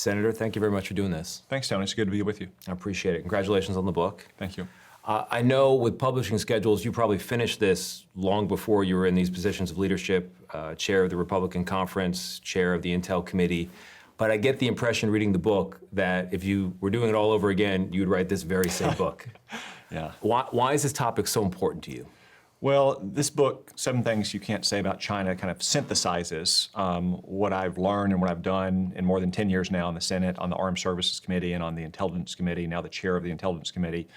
Senator, thank you very much for doing this. Thanks, Tony. It's good to be with you. I appreciate it. Congratulations on the book. Thank you. I know with publishing schedules, you probably finished this long before you were in these positions of leadership, chair of the Republican Conference, chair of the Intel Committee. But I get the impression reading the book that if you were doing it all over again, you'd write this very same book. Yeah. Why is this topic so important to you? Well, this book, 7 Things You Can't Say About China, kind of synthesizes what I've learned and what I've done in more than 10 years now in the Senate, on the Armed Services Committee and on the Intelligence Committee, now the chair of the Intelligence Committee.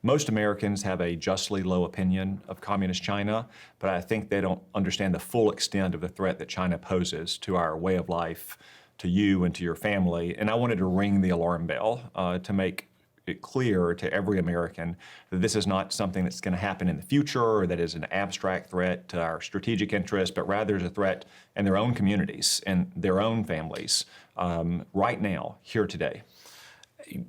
Most Americans have a justly low opinion of Communist China, but I think they don't understand the full extent of the threat that China poses to our way of life, to you and to your family. And I wanted to ring the alarm bell to make it clear to every American that this is not something that's going to happen in the future or that is an abstract threat to our strategic interests, but rather is a threat in their own communities and their own families right now, here today.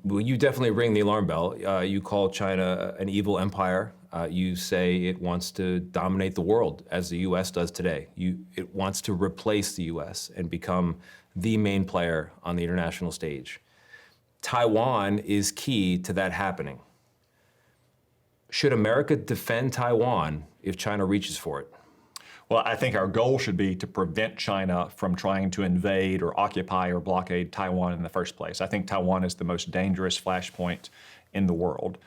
Well, you definitely ring the alarm bell. You call China an evil empire. You say it wants to dominate the world, as the U.S. does today. It wants to replace the U.S. and become the main player on the international stage. Taiwan is key to that happening. Should America defend Taiwan if China reaches for it? Well, I think our goal should be to prevent China from trying to invade or occupy or blockade Taiwan in the first place. I think Taiwan is the most dangerous flashpoint in the world.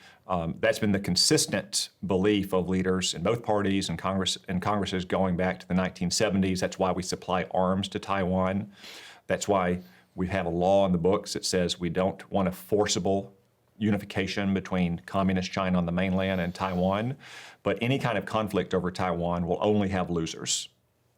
That's been the consistent belief of leaders in both parties and Congresses going back to the 1970s. That's why we supply arms to Taiwan. That's why we have a law in the books that says we don't want a forcible unification between Communist China on the mainland and Taiwan. But any kind of conflict over Taiwan will only have losers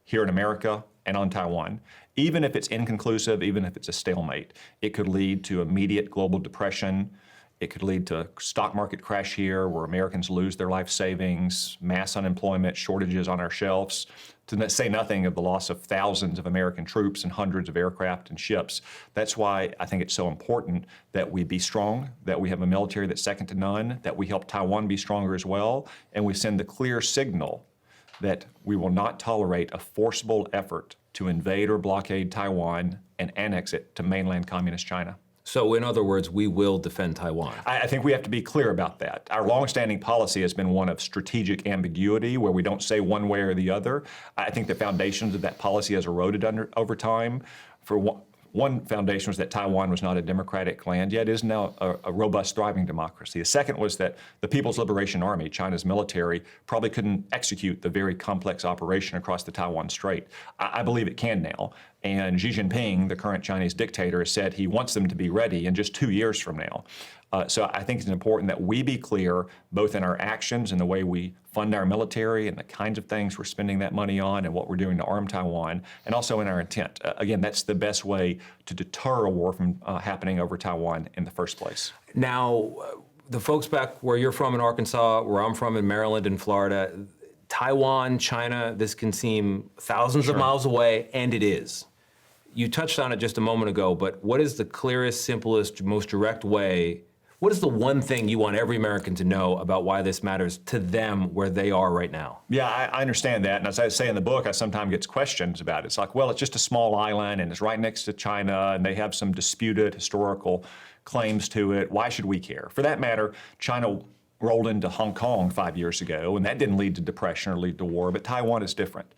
here in America and on Taiwan. Even if it's inconclusive, even if it's a stalemate, it could lead to immediate global depression. It could lead to a stock market crash here where Americans lose their life savings, mass unemployment, shortages on our shelves, to say nothing of the loss of thousands of American troops and hundreds of aircraft and ships. That's why I think it's so important that we be strong, that we have a military that's second to none, that we help Taiwan be stronger as well, and we send the clear signal that we will not tolerate a forcible effort to invade or blockade Taiwan and annex it to mainland Communist China. So in other words, we will defend Taiwan. I think we have to be clear about that. Our longstanding policy has been one of strategic ambiguity where we don't say one way or the other. I think the foundations of that policy has eroded over time. For one foundation was that Taiwan was not a democratic land, yet it is now a robust, thriving democracy. The second was that the People's Liberation Army, China's military, probably couldn't execute the very complex operation across the Taiwan Strait. I believe it can now. And Xi Jinping, the current Chinese dictator, has said he wants them to be ready in just 2 years from now. So I think it's important that we be clear, both in our actions and the way we fund our military and the kinds of things we're spending that money on and what we're doing to arm Taiwan, and also in our intent. Again, that's the best way to deter a war from happening over Taiwan in the first place. Now, the folks back where you're from in Arkansas, where I'm from in Maryland and Florida, Taiwan, China, this can seem thousands of miles away, and it is. You touched on it just a moment ago, but what is the clearest, simplest, most direct way? What is the one thing you want every American to know about why this matters to them where they are right now? Yeah, I understand that. And as I say in the book, I sometimes get questions about it. It's like, well, it's just a small island and it's right next to China and they have some disputed historical claims to it. Why should we care? For that matter, China rolled into Hong Kong 5 years ago, and that didn't lead to depression or lead to war, but Taiwan is different.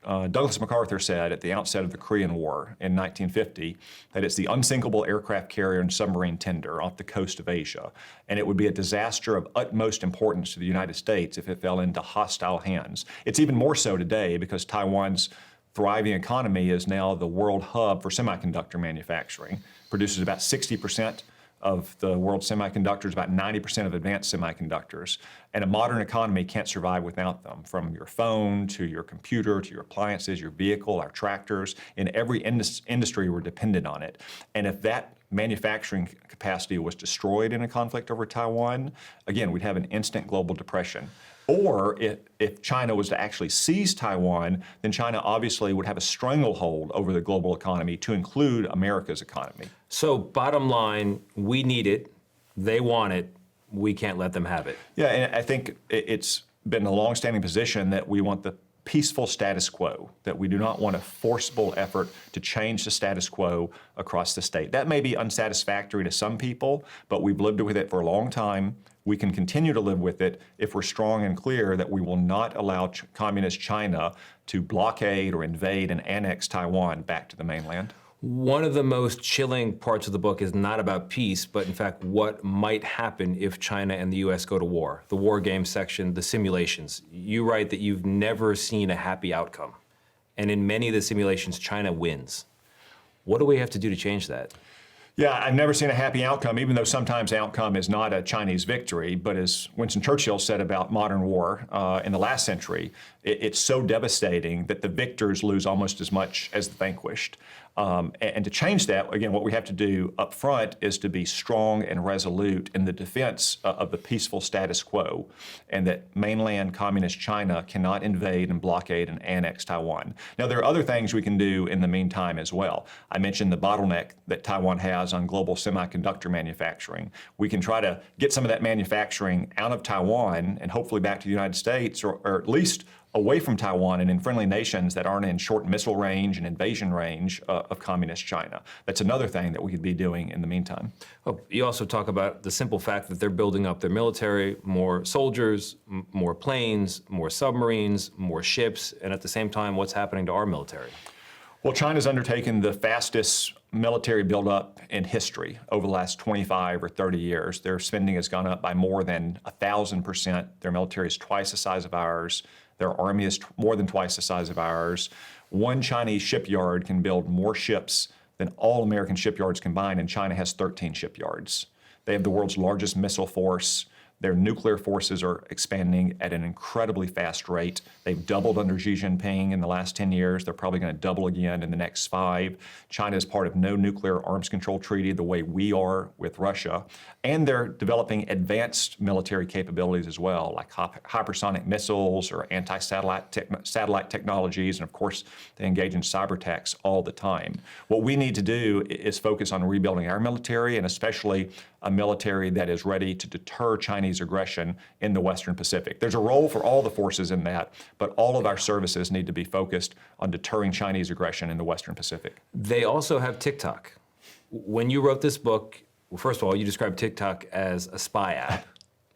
Douglas MacArthur said at the outset of the Korean War in 1950 that it's the unsinkable aircraft carrier and submarine tender off the coast of Asia, and it would be a disaster of utmost importance to the United States if it fell into hostile hands. It's even more so today because Taiwan's thriving economy is now the world hub for semiconductor manufacturing, produces about 60% of the world's semiconductors, about 90% of advanced semiconductors. And a modern economy can't survive without them, from your phone to your computer to your appliances, your vehicle, our tractors. In every industry, we're dependent on it. And if that manufacturing capacity was destroyed in a conflict over Taiwan, again, we'd have an instant global depression. Or if China was to actually seize Taiwan, then China obviously would have a stranglehold over the global economy, to include America's economy. So bottom line, we need it, they want it, we can't let them have it. Yeah, and I think it's been a longstanding position that we want the peaceful status quo, that we do not want a forcible effort to change the status quo across the state. That may be unsatisfactory to some people, but we've lived with it for a long time. We can continue to live with it if we're strong and clear that we will not allow communist China to blockade or invade and annex Taiwan back to the mainland. One of the most chilling parts of the book is not about peace, but in fact what might happen if China and the US go to war. The war game section, the simulations. You write that you've never seen a happy outcome. And in many of the simulations, China wins. What do we have to do to change that? Yeah, I've never seen a happy outcome, even though sometimes outcome is not a Chinese victory. But as Winston Churchill said about modern war in the last century, it's so devastating that the victors lose almost as much as the vanquished. And to change that, again, what we have to do up front is to be strong and resolute in the defense of the peaceful status quo, and that mainland communist China cannot invade and blockade and annex Taiwan. Now, there are other things we can do in the meantime as well. I mentioned the bottleneck that Taiwan has on global semiconductor manufacturing. We can try to get some of that manufacturing out of Taiwan and hopefully back to the United States, or at least away from Taiwan and in friendly nations that aren't in short missile range and invasion range of communist China. That's another thing that we could be doing in the meantime. Oh, you also talk about the simple fact that they're building up their military, more soldiers, more planes, more submarines, more ships, and at the same time, what's happening to our military? Well, China's undertaken the fastest military buildup in history over the last 25 or 30 years. Their spending has gone up by more than 1,000%. Their military is twice the size of ours. Their army is more than twice the size of ours. One Chinese shipyard can build more ships than all American shipyards combined, and China has 13 shipyards. They have the world's largest missile force. Their nuclear forces are expanding at an incredibly fast rate. They've doubled under Xi Jinping in the last 10 years. They're probably going to double again in the next 5. China is part of no nuclear arms control treaty the way we are with Russia. And they're developing advanced military capabilities as well, like hypersonic missiles or anti-satellite technologies. And of course, they engage in cyber attacks all the time. What we need to do is focus on rebuilding our military, and especially a military that is ready to deter Chinese aggression in the Western Pacific. There's a role for all the forces in that, but all of our services need to be focused on deterring Chinese aggression in the Western Pacific. They also have TikTok. When you wrote this book, well, first of all, you described TikTok as a spy app.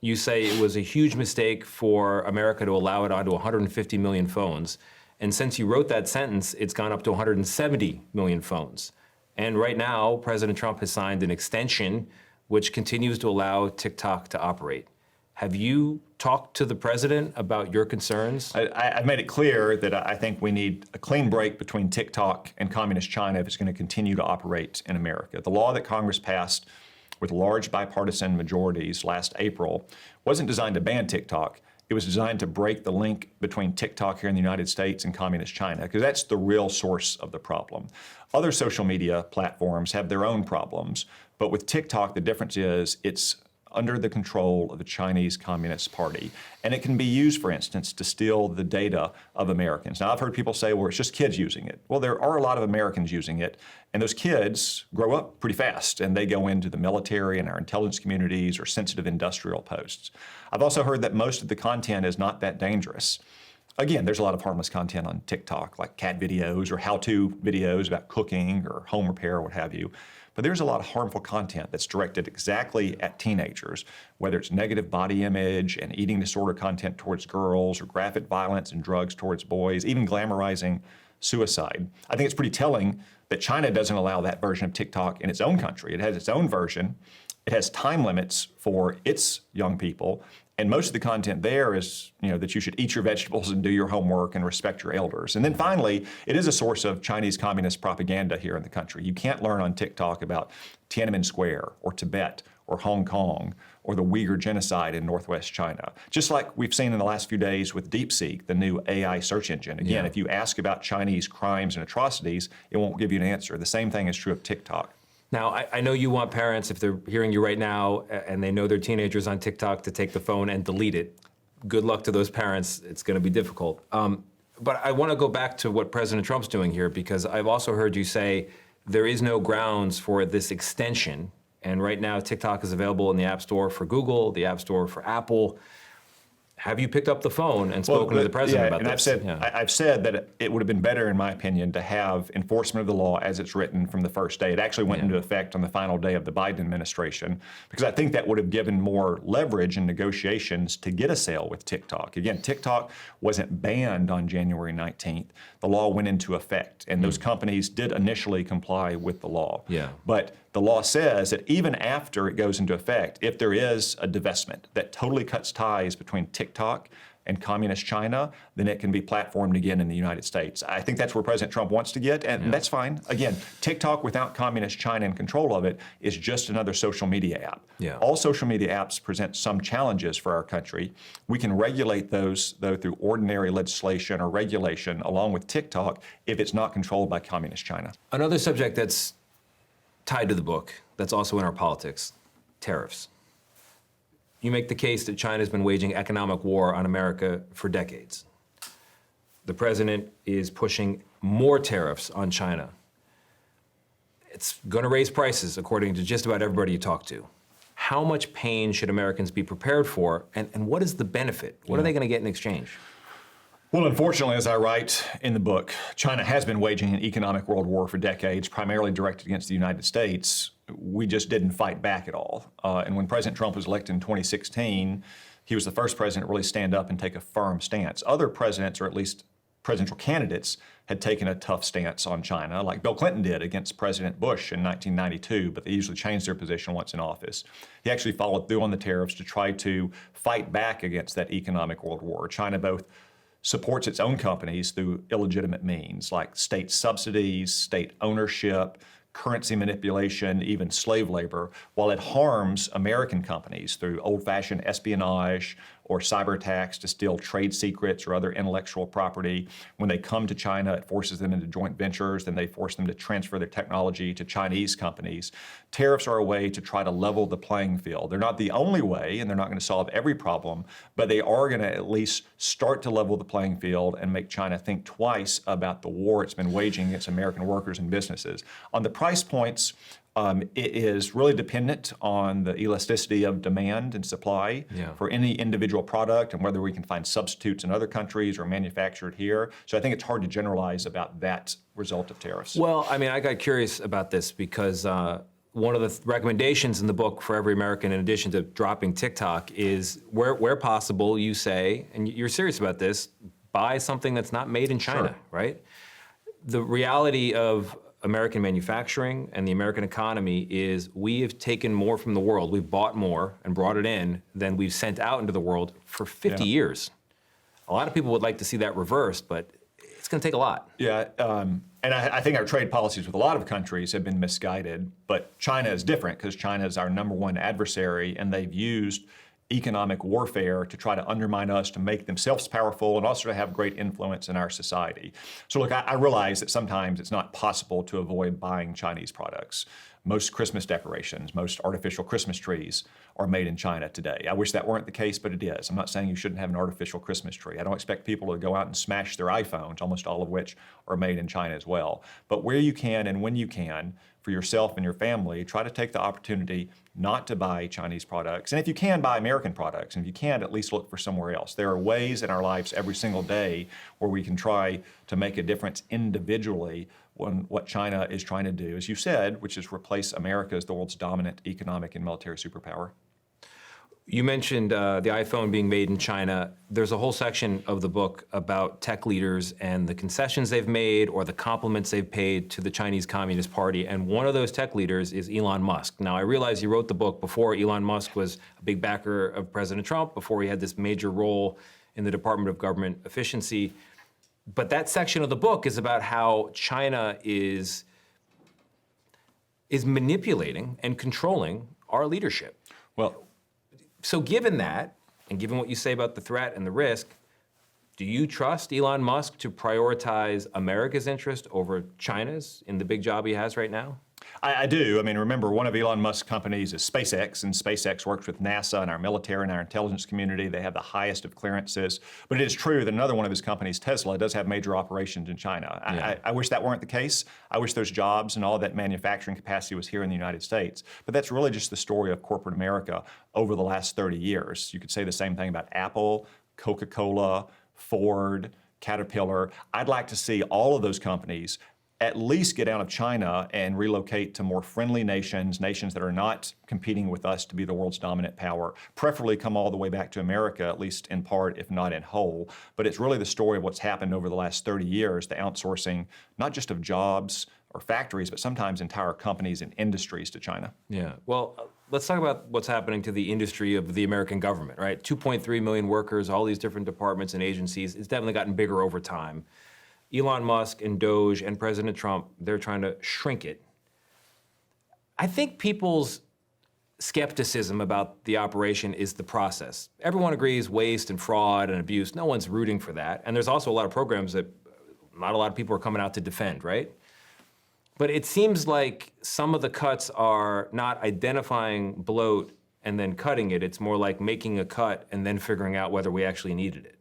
You say it was a huge mistake for America to allow it onto 150 million phones. And since you wrote that sentence, it's gone up to 170 million phones. And right now, President Trump has signed an extension which continues to allow TikTok to operate. Have you talked to the president about your concerns? I've made it clear that I think we need a clean break between TikTok and communist China if it's going to continue to operate in America. The law that Congress passed with large bipartisan majorities last April wasn't designed to ban TikTok. It was designed to break the link between TikTok here in the United States and communist China, because that's the real source of the problem. Other social media platforms have their own problems, but with TikTok, the difference is it's under the control of the Chinese Communist Party. And it can be used, for instance, to steal the data of Americans. Now, I've heard people say, well, it's just kids using it. Well, there are a lot of Americans using it, and those kids grow up pretty fast, and they go into the military and our intelligence communities or sensitive industrial posts. I've also heard that most of the content is not that dangerous. Again, there's a lot of harmless content on TikTok, like cat videos or how-to videos about cooking or home repair or what have you. But there's a lot of harmful content that's directed exactly at teenagers, whether it's negative body image and eating disorder content towards girls, or graphic violence and drugs towards boys, even glamorizing suicide. I think it's pretty telling that China doesn't allow that version of TikTok in its own country. It has its own version. It has time limits for its young people. And most of the content there is, that you should eat your vegetables and do your homework and respect your elders. And then finally, it is a source of Chinese communist propaganda here in the country. You can't learn on TikTok about Tiananmen Square or Tibet or Hong Kong or the Uyghur genocide in Northwest China. Just like we've seen in the last few days with DeepSeek, the new AI search engine. Again, if you ask about Chinese crimes and atrocities, it won't give you an answer. The same thing is true of TikTok. Now, I know you want parents, if they're hearing you right now and they know their teenagers on TikTok, to take the phone and delete it. Good luck to those parents. It's going to be difficult. But I want to go back to what President Trump's doing here, because I've also heard you say there is no grounds for this extension. And right now, TikTok is available in the App Store for Google, the App Store for Apple. Have you picked up the phone and spoken to the president about and this? I've said that it would have been better, in my opinion, to have enforcement of the law as it's written from the first day. It actually went into effect on the final day of the Biden administration, because I think that would have given more leverage in negotiations to get a sale with TikTok. Again, TikTok wasn't banned on January 19th. The law went into effect, and those companies did initially comply with the law. Yeah. But the law says that even after it goes into effect, if there is a divestment that totally cuts ties between TikTok and communist China, then it can be platformed again in the United States. I think that's where President Trump wants to get, and that's fine. Again, TikTok without communist China in control of it is just another social media app. Yeah. All social media apps present some challenges for our country. We can regulate those, though, through ordinary legislation or regulation, along with TikTok, if it's not controlled by communist China. Another subject that's tied to the book, that's also in our politics, tariffs. You make the case that China's been waging economic war on America for decades. The president is pushing more tariffs on China. It's going to raise prices, according to just about everybody you talk to. How much pain should Americans be prepared for, and what is the benefit? What are they going to get in exchange? Well, unfortunately, as I write in the book, China has been waging an economic world war for decades, primarily directed against the United States. We just didn't fight back at all. And when President Trump was elected in 2016, he was the first president to really stand up and take a firm stance. Other presidents, or at least presidential candidates, had taken a tough stance on China, like Bill Clinton did against President Bush in 1992, but they usually changed their position once in office. He actually followed through on the tariffs to try to fight back against that economic world war. China both supports its own companies through illegitimate means like state subsidies, state ownership, currency manipulation, even slave labor, while it harms American companies through old-fashioned espionage or cyber attacks to steal trade secrets or other intellectual property. When they come to China, it forces them into joint ventures, then they force them to transfer their technology to Chinese companies. Tariffs are a way to try to level the playing field. They're not the only way, and they're not going to solve every problem, but they are going to at least start to level the playing field and make China think twice about the war it's been waging against American workers and businesses. On the price points, it is really dependent on the elasticity of demand and supply for any individual product, and whether we can find substitutes in other countries or manufactured here. So I think it's hard to generalize about that result of tariffs. Well, I mean, I got curious about this because one of the recommendations in the book for every American, in addition to dropping TikTok, is where possible, you say, and you're serious about this, buy something that's not made in China, right? The reality of American manufacturing and the American economy is we have taken more from the world, we've bought more and brought it in than we've sent out into the world for 50 years. A lot of people would like to see that reversed, but it's going to take a lot. Yeah, and I think our trade policies with a lot of countries have been misguided, but China is different because China is our #1 adversary, and they've used economic warfare to try to undermine us, to make themselves powerful, and also to have great influence in our society. So look, I realize that sometimes it's not possible to avoid buying Chinese products. Most Christmas decorations, most artificial Christmas trees are made in China today. I wish that weren't the case, but it is. I'm not saying you shouldn't have an artificial Christmas tree. I don't expect people to go out and smash their iPhones, almost all of which are made in China as well. But where you can and when you can, for yourself and your family, try to take the opportunity not to buy Chinese products. And if you can, buy American products. And if you can't, at least look for somewhere else. There are ways in our lives every single day where we can try to make a difference individually on what China is trying to do, as you said, which is replace America as the world's dominant economic and military superpower. You mentioned the iPhone being made in China. There's a whole section of the book about tech leaders and the concessions they've made or the compliments they've paid to the Chinese Communist Party. And one of those tech leaders is Elon Musk. Now, I realize you wrote the book before Elon Musk was a big backer of President Trump, before he had this major role in the Department of Government Efficiency. But that section of the book is about how China is manipulating and controlling our leadership. Well, so given that, and given what you say about the threat and the risk, do you trust Elon Musk to prioritize America's interest over China's in the big job he has right now? I do. I mean, remember, one of Elon Musk's companies is SpaceX, and SpaceX works with NASA and our military and our intelligence community. They have the highest of clearances. But it is true that another one of his companies, Tesla, does have major operations in China. Yeah. I wish that weren't the case. I wish those jobs and all that manufacturing capacity was here in the United States. But that's really just the story of corporate America over the last 30 years. You could say the same thing about Apple, Coca-Cola, Ford, Caterpillar. I'd like to see all of those companies at least get out of China and relocate to more friendly nations, nations that are not competing with us to be the world's dominant power, preferably come all the way back to America, at least in part, if not in whole. But it's really the story of what's happened over the last 30 years, the outsourcing, not just of jobs or factories, but sometimes entire companies and industries to China. Yeah. Well, let's talk about what's happening to the industry of the American government, right? 2.3 million workers, all these different departments and agencies. It's definitely gotten bigger over time. Elon Musk and Doge and President Trump, they're trying to shrink it. I think people's skepticism about the operation is the process. Everyone agrees waste and fraud and abuse. No one's rooting for that. And there's also a lot of programs that not a lot of people are coming out to defend, right? But it seems like some of the cuts are not identifying bloat and then cutting it. It's more like making a cut and then figuring out whether we actually needed it.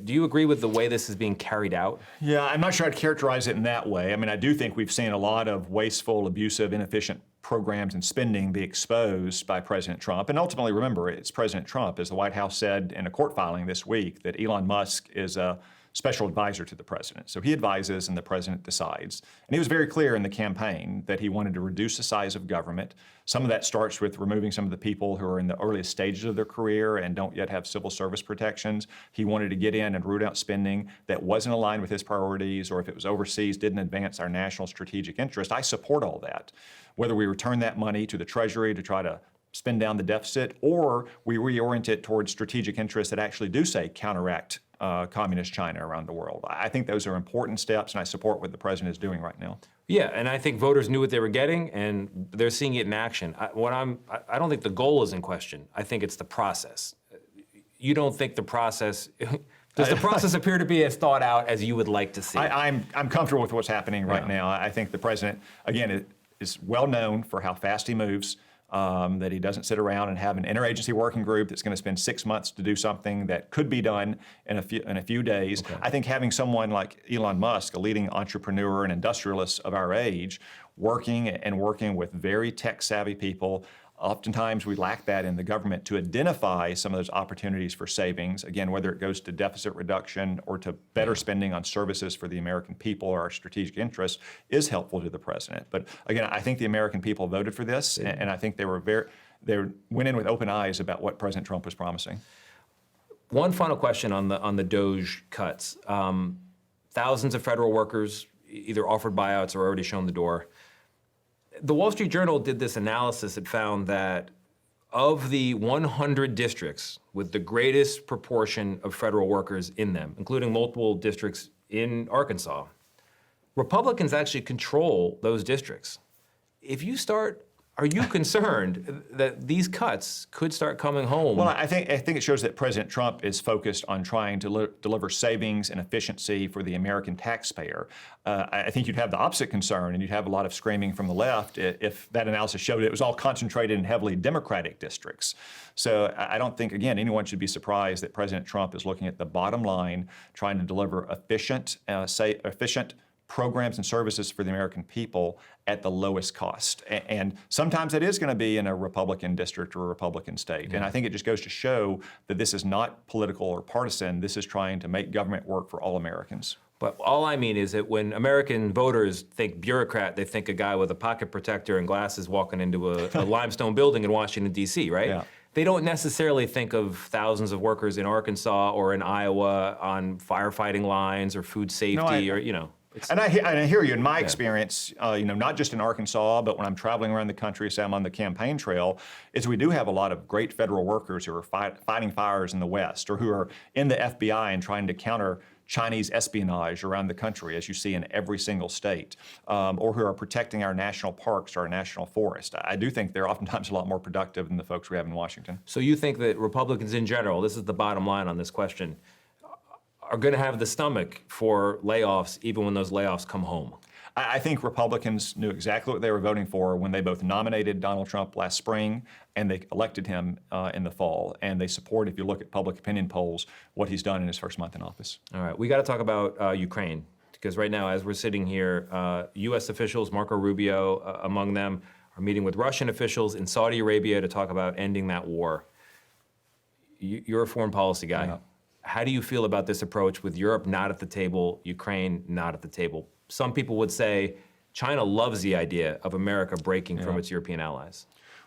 Do you agree with the way this is being carried out? Yeah, I'm not sure I'd characterize it in that way. I mean, I do think we've seen a lot of wasteful, abusive, inefficient programs and spending be exposed by President Trump. And ultimately, remember, it's President Trump, as the White House said in a court filing this week, that Elon Musk is a special advisor to the president. So he advises and the president decides. And he was very clear in the campaign that he wanted to reduce the size of government. Some of that starts with removing some of the people who are in the earliest stages of their career and don't yet have civil service protections. He wanted to get in and root out spending that wasn't aligned with his priorities, or if it was overseas, didn't advance our national strategic interest. I support all that. Whether we return that money to the Treasury to try to spend down the deficit, or we reorient it towards strategic interests that actually do, say, counteract communist China around the world. I think those are important steps, and I support what the president is doing right now. Yeah, and I think voters knew what they were getting, and they're seeing it in action. I don't think the goal is in question. I think it's the process. You don't think the process... Does the process appear to be as thought out as you would like to see? I'm comfortable with what's happening right now. I think the president, again, is well known for how fast he moves. That he doesn't sit around and have an interagency working group that's going to spend 6 months to do something that could be done in a few days. Okay. I think having someone like Elon Musk, a leading entrepreneur and industrialist of our age, working with very tech-savvy people. Oftentimes we lack that in the government to identify some of those opportunities for savings, again, whether it goes to deficit reduction or to better spending on services for the American people or our strategic interests, is helpful to the president. But again, I think the American people voted for this, and I think they went in with open eyes about what President Trump was promising. One final question on the Doge cuts. Thousands of federal workers either offered buyouts or already shown the door. The Wall Street Journal did this analysis. It found that of the 100 districts with the greatest proportion of federal workers in them, including multiple districts in Arkansas, Republicans actually control those districts. Are you concerned that these cuts could start coming home? Well, I think it shows that President Trump is focused on trying to deliver savings and efficiency for the American taxpayer. I think you'd have the opposite concern, and you'd have a lot of screaming from the left if that analysis showed it was all concentrated in heavily Democratic districts. So I don't think, again, anyone should be surprised that President Trump is looking at the bottom line, trying to deliver efficient programs and services for the American people at the lowest cost. And sometimes that is going to be in a Republican district or a Republican state. Yeah. And I think it just goes to show that this is not political or partisan. This is trying to make government work for all Americans. But all I mean is that when American voters think bureaucrat, they think a guy with a pocket protector and glasses walking into a limestone building in Washington, D.C., right? Yeah. They don't necessarily think of thousands of workers in Arkansas or in Iowa on firefighting lines or food safety And I hear you. In my experience, not just in Arkansas, but when I'm traveling around the country, say I'm on the campaign trail, is we do have a lot of great federal workers who are fighting fires in the West, or who are in the FBI and trying to counter Chinese espionage around the country, as you see in every single state, or who are protecting our national parks or our national forest. I do think they're oftentimes a lot more productive than the folks we have in Washington. So you think that Republicans in general, this is the bottom line on this question, are going to have the stomach for layoffs even when those layoffs come home? I think Republicans knew exactly what they were voting for when they both nominated Donald Trump last spring and they elected him in the fall. And they support, if you look at public opinion polls, what he's done in his first month in office. All right, we got to talk about Ukraine, because right now, as we're sitting here, U.S. officials, Marco Rubio among them, are meeting with Russian officials in Saudi Arabia to talk about ending that war. You're a foreign policy guy. Yeah. How do you feel about this approach with Europe not at the table, Ukraine not at the table? Some people would say China loves the idea of America breaking from its European allies.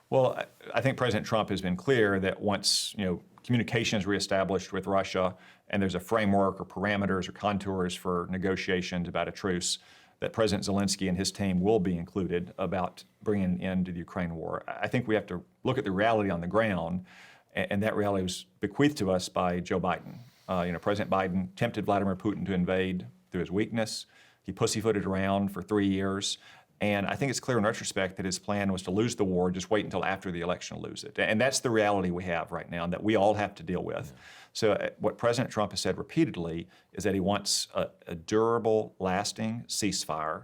Well, I think President Trump has been clear that once communication is reestablished with Russia and there's a framework or parameters or contours for negotiations about a truce, that President Zelensky and his team will be included about bringing an end to the Ukraine war. I think we have to look at the reality on the ground, and that reality was bequeathed to us by Joe Biden. President Biden tempted Vladimir Putin to invade through his weakness. He pussyfooted around for 3 years. And I think it's clear in retrospect that his plan was to lose the war, just wait until after the election to lose it. And that's the reality we have right now, and that we all have to deal with. Yeah. So what President Trump has said repeatedly is that he wants a durable, lasting ceasefire,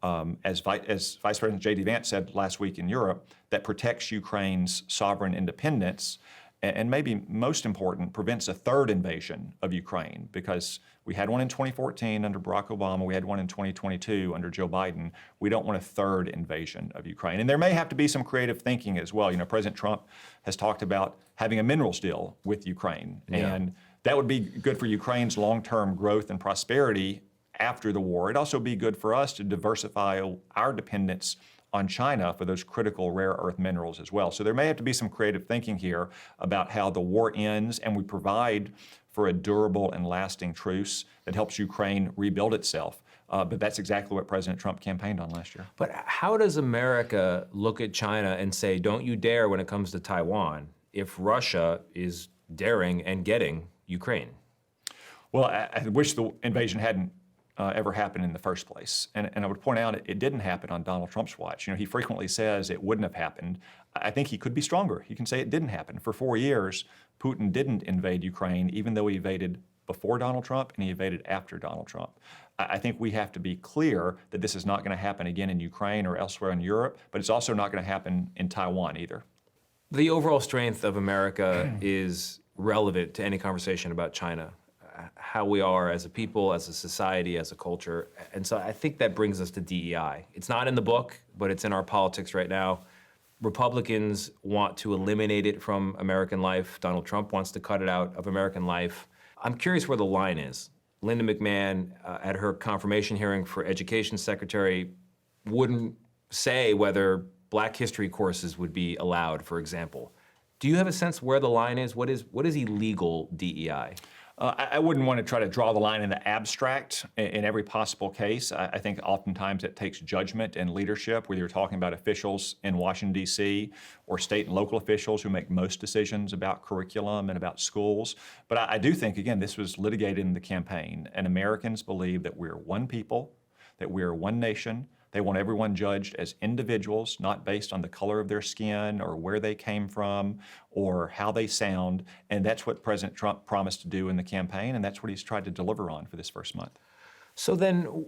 as Vice President J.D. Vance said last week in Europe, that protects Ukraine's sovereign independence, and maybe most important, prevents a third invasion of Ukraine, because we had one in 2014 under Barack Obama, we had one in 2022 under Joe Biden. We don't want a third invasion of Ukraine. And there may have to be some creative thinking as well. President Trump has talked about having a minerals deal with Ukraine. Yeah. And that would be good for Ukraine's long-term growth and prosperity after the war. It'd also be good for us to diversify our dependence on China for those critical rare earth minerals as well. So there may have to be some creative thinking here about how the war ends and we provide for a durable and lasting truce that helps Ukraine rebuild itself. But that's exactly what President Trump campaigned on last year. But how does America look at China and say, don't you dare when it comes to Taiwan, if Russia is daring and getting Ukraine? Well, I wish the invasion hadn't ever happened in the first place. And I would point out it didn't happen on Donald Trump's watch. He frequently says it wouldn't have happened. I think he could be stronger. He can say it didn't happen. For 4 years, Putin didn't invade Ukraine, even though he invaded before Donald Trump and he invaded after Donald Trump. I think we have to be clear that this is not going to happen again in Ukraine or elsewhere in Europe, but it's also not going to happen in Taiwan either. The overall strength of America is relevant to any conversation about China. How we are as a people, as a society, as a culture. And so I think that brings us to DEI. It's not in the book, but it's in our politics right now. Republicans want to eliminate it from American life. Donald Trump wants to cut it out of American life. I'm curious where the line is. Linda McMahon, at her confirmation hearing for Education Secretary, wouldn't say whether Black history courses would be allowed, for example. Do you have a sense where the line is? What is illegal DEI? I wouldn't want to try to draw the line in the abstract in every possible case. I think oftentimes it takes judgment and leadership, whether you're talking about officials in Washington, D.C., or state and local officials who make most decisions about curriculum and about schools. But I do think, again, this was litigated in the campaign, and Americans believe that we're one people, that we're one nation. They want everyone judged as individuals, not based on the color of their skin or where they came from or how they sound. And that's what President Trump promised to do in the campaign, and that's what he's tried to deliver on for this first month. So then,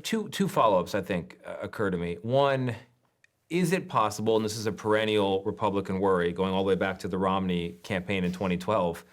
two follow-ups, I think, occur to me. One, is it possible, and this is a perennial Republican worry going all the way back to the Romney campaign in 2012,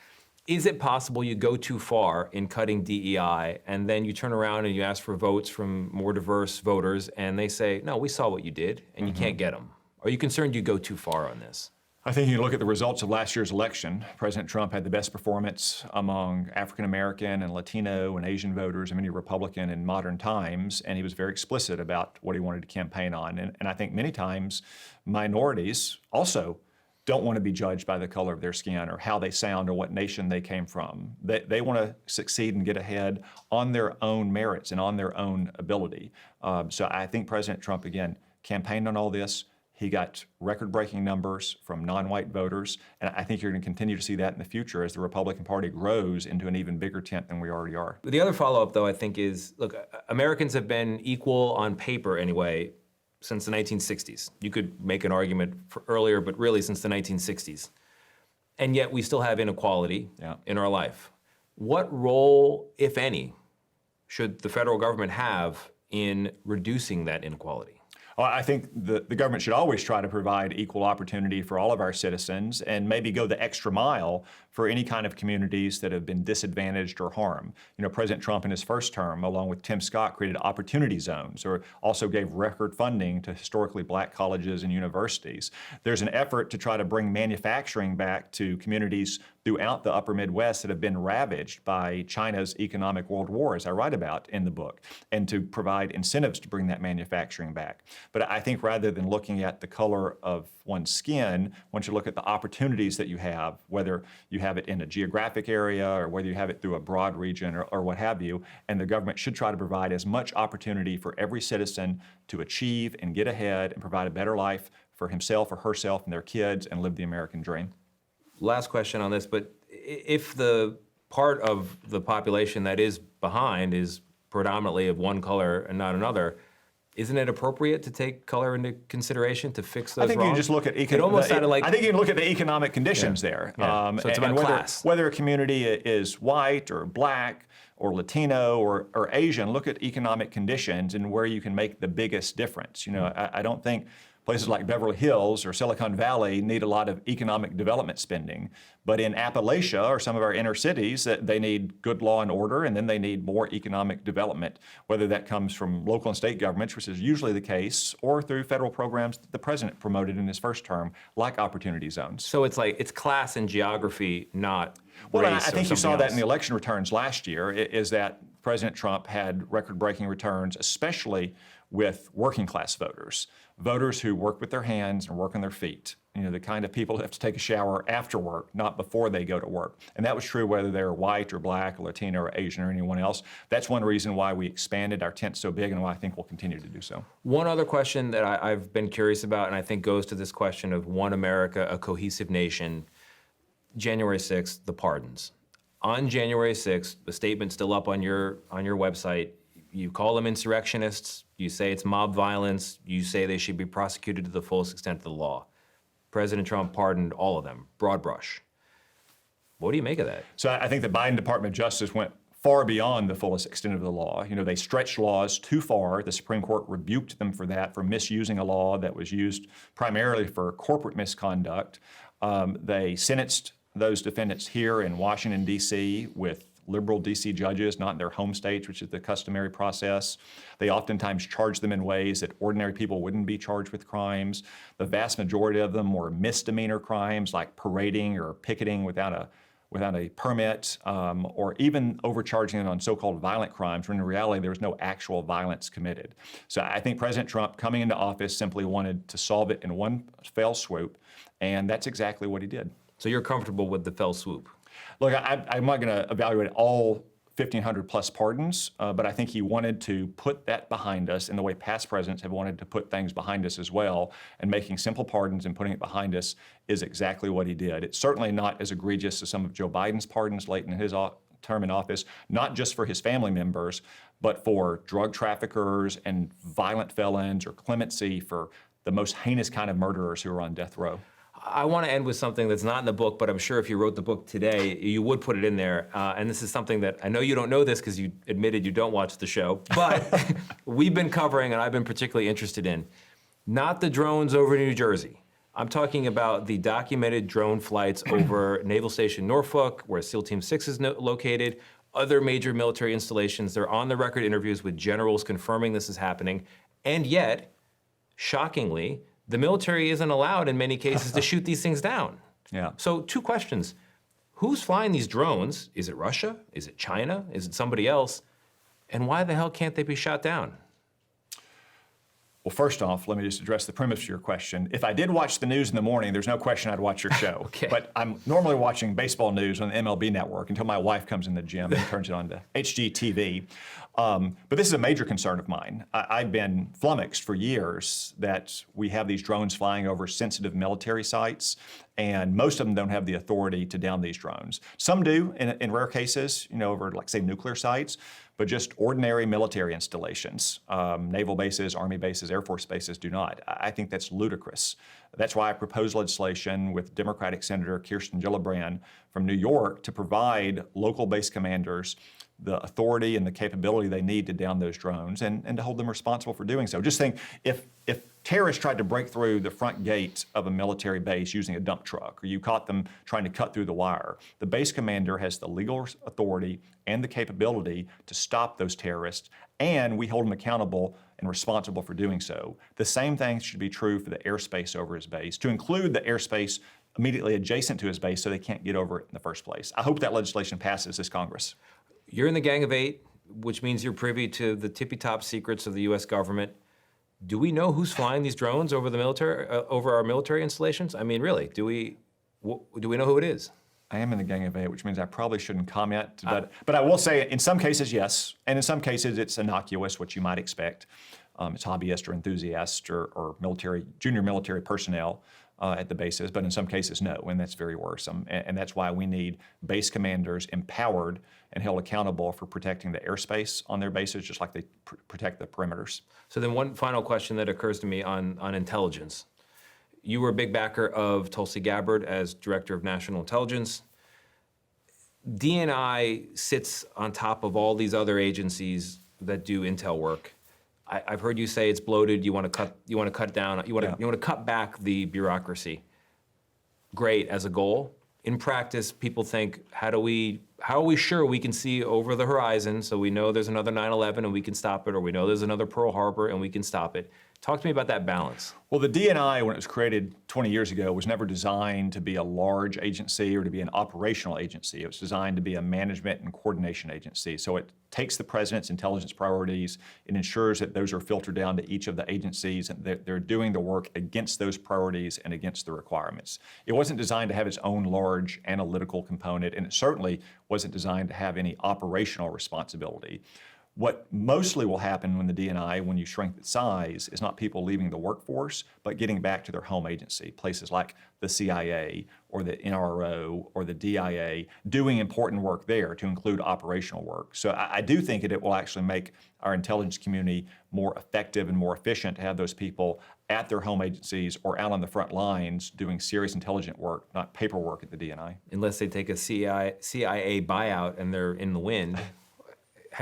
is it possible you go too far in cutting DEI and then you turn around and you ask for votes from more diverse voters and they say, no, we saw what you did and you can't get them? Are you concerned you go too far on this? I think you look at the results of last year's election. President Trump had the best performance among African American and Latino and Asian voters and many Republican in modern times, and he was very explicit about what he wanted to campaign on. And I think many times minorities also don't want to be judged by the color of their skin or how they sound or what nation they came from. They want to succeed and get ahead on their own merits and on their own ability. So I think President Trump, again, campaigned on all this. He got record-breaking numbers from non-white voters, and I think you're going to continue to see that in the future as the Republican Party grows into an even bigger tent than we already are. The other follow-up, though, I think is, look, Americans have been equal on paper anyway since the 1960s. You could make an argument for earlier, but really since the 1960s. And yet we still have inequality in our life. What role, if any, should the federal government have in reducing that inequality? Well, I think the government should always try to provide equal opportunity for all of our citizens and maybe go the extra mile for any kind of communities that have been disadvantaged or harmed. President Trump in his first term, along with Tim Scott, created opportunity zones or also gave record funding to historically black colleges and universities. There's an effort to try to bring manufacturing back to communities throughout the upper Midwest that have been ravaged by China's economic world war, as I write about in the book, and to provide incentives to bring that manufacturing back. But I think rather than looking at the color of one's skin, one should look at the opportunities that you have, whether you have it in a geographic area or whether you have it through a broad region or what have you, and the government should try to provide as much opportunity for every citizen to achieve and get ahead and provide a better life for himself or herself and their kids and live the American dream. Last question on this, but if the part of the population that is behind is predominantly of one color and not another, isn't it appropriate to take color into consideration to fix those I think wrongs? you can just look at It almost sounded like I think you can look at the economic conditions there. Yeah. So it's about class. Whether a community is white or black or Latino or Asian, look at economic conditions and where you can make the biggest difference. I don't think places like Beverly Hills or Silicon Valley need a lot of economic development spending. But in Appalachia or some of our inner cities, they need good law and order, and then they need more economic development, whether that comes from local and state governments, which is usually the case, or through federal programs that the president promoted in his first term, like opportunity zones. So it's class and geography, not Well, race I think or you saw something that else. in the election returns last year, is that President Trump had record-breaking returns, especially with working class voters who work with their hands and work on their feet. The kind of people who have to take a shower after work, not before they go to work. And that was true whether they're white or black or Latino or Asian or anyone else. That's one reason why we expanded our tent so big and why I think we'll continue to do so. One other question that I've been curious about, and I think goes to this question of one America, a cohesive nation. January 6th, the pardons. On January 6th, the statement's still up on your website. You call them insurrectionists. You say it's mob violence. You say they should be prosecuted to the fullest extent of the law. President Trump pardoned all of them, broad brush. What do you make of that? So I think the Biden Department of Justice went far beyond the fullest extent of the law. They stretched laws too far. The Supreme Court rebuked them for that, for misusing a law that was used primarily for corporate misconduct. They sentenced those defendants here in Washington, D.C. with liberal D.C. judges, not in their home states, which is the customary process. They oftentimes charge them in ways that ordinary people wouldn't be charged with crimes. The vast majority of them were misdemeanor crimes like parading or picketing without a permit, or even overcharging them on so-called violent crimes, when in reality there was no actual violence committed. So I think President Trump, coming into office, simply wanted to solve it in one fell swoop, and that's exactly what he did. So you're comfortable with the fell swoop? Look, I'm not going to evaluate all 1,500 plus pardons, but I think he wanted to put that behind us in the way past presidents have wanted to put things behind us as well, and making simple pardons and putting it behind us is exactly what he did. It's certainly not as egregious as some of Joe Biden's pardons late in his term in office, not just for his family members, but for drug traffickers and violent felons, or clemency for the most heinous kind of murderers who are on death row. I want to end with something that's not in the book, but I'm sure if you wrote the book today, you would put it in there. And this is something that I know you don't know this because you admitted you don't watch the show, but we've been covering, and I've been particularly interested in, not the drones over New Jersey. I'm talking about the documented drone flights over Naval Station Norfolk, where SEAL Team 6 is located, other major military installations. They're on the record interviews with generals confirming this is happening. And yet, shockingly, the military isn't allowed in many cases to shoot these things down. Yeah. So 2 questions. Who's flying these drones? Is it Russia? Is it China? Is it somebody else? And why the hell can't they be shot down? Well, first off, let me just address the premise of your question. If I did watch the news in the morning, there's no question I'd watch your show. Okay. But I'm normally watching baseball news on the MLB network until my wife comes in the gym and turns it on to HGTV. But this is a major concern of mine. I've been flummoxed for years that we have these drones flying over sensitive military sites, and most of them don't have the authority to down these drones. Some do in rare cases, over, like, say, nuclear sites. but just ordinary military installations. Naval bases, Army bases, Air Force bases do not. I think that's ludicrous. That's why I proposed legislation with Democratic Senator Kirsten Gillibrand from New York to provide local base commanders the authority and the capability they need to down those drones and to hold them responsible for doing so. Just think, if terrorists tried to break through the front gate of a military base using a dump truck, or you caught them trying to cut through the wire, the base commander has the legal authority and the capability to stop those terrorists, and we hold them accountable and responsible for doing so. The same thing should be true for the airspace over his base, to include the airspace immediately adjacent to his base so they can't get over it in the first place. I hope that legislation passes this Congress. You're in the Gang of Eight, which means you're privy to the tippy-top secrets of the U.S. government. Do we know who's flying these drones over the military, over our military installations? I mean, really, do we know who it is? I am in the Gang of Eight, which means I probably shouldn't comment. But I will say, in some cases, yes, and in some cases, it's innocuous, what you might expect. It's hobbyist or enthusiast or junior military personnel at the bases, but in some cases, no, and that's very worrisome. And that's why we need base commanders empowered and held accountable for protecting the airspace on their bases, just like they protect the perimeters. So then one final question that occurs to me on intelligence. You were a big backer of Tulsi Gabbard as Director of National Intelligence. DNI sits on top of all these other agencies that do intel work. I've heard you say it's bloated. You want to cut down. You want to cut back the bureaucracy. Great as a goal. In practice, people think, how are we sure we can see over the horizon so we know there's another 9/11 and we can stop it, or we know there's another Pearl Harbor and we can stop it? Talk to me about that balance. Well, the DNI, when it was created 20 years ago, was never designed to be a large agency or to be an operational agency. It was designed to be a management and coordination agency. So it takes the president's intelligence priorities and ensures that those are filtered down to each of the agencies and that they're doing the work against those priorities and against the requirements. It wasn't designed to have its own large analytical component, and it certainly wasn't designed to have any operational responsibility. What mostly will happen when the DNI, when you shrink its size, is not people leaving the workforce, but getting back to their home agency, places like the CIA or the NRO or the DIA, doing important work there to include operational work. So I do think it will actually make our intelligence community more effective and more efficient to have those people at their home agencies or out on the front lines doing serious intelligent work, not paperwork at the DNI. Unless they take a CIA buyout and they're in the wind.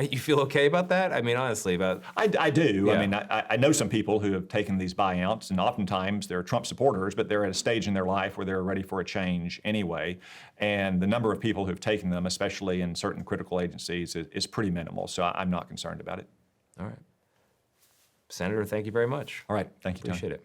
You feel okay about that? I mean, honestly, I do. Yeah. I mean, I know some people who have taken these buyouts, and oftentimes they're Trump supporters, but they're at a stage in their life where they're ready for a change anyway. And the number of people who've taken them, especially in certain critical agencies, is pretty minimal. So I'm not concerned about it. All right. Senator, thank you very much. All right. Thank you, Tom. Appreciate it.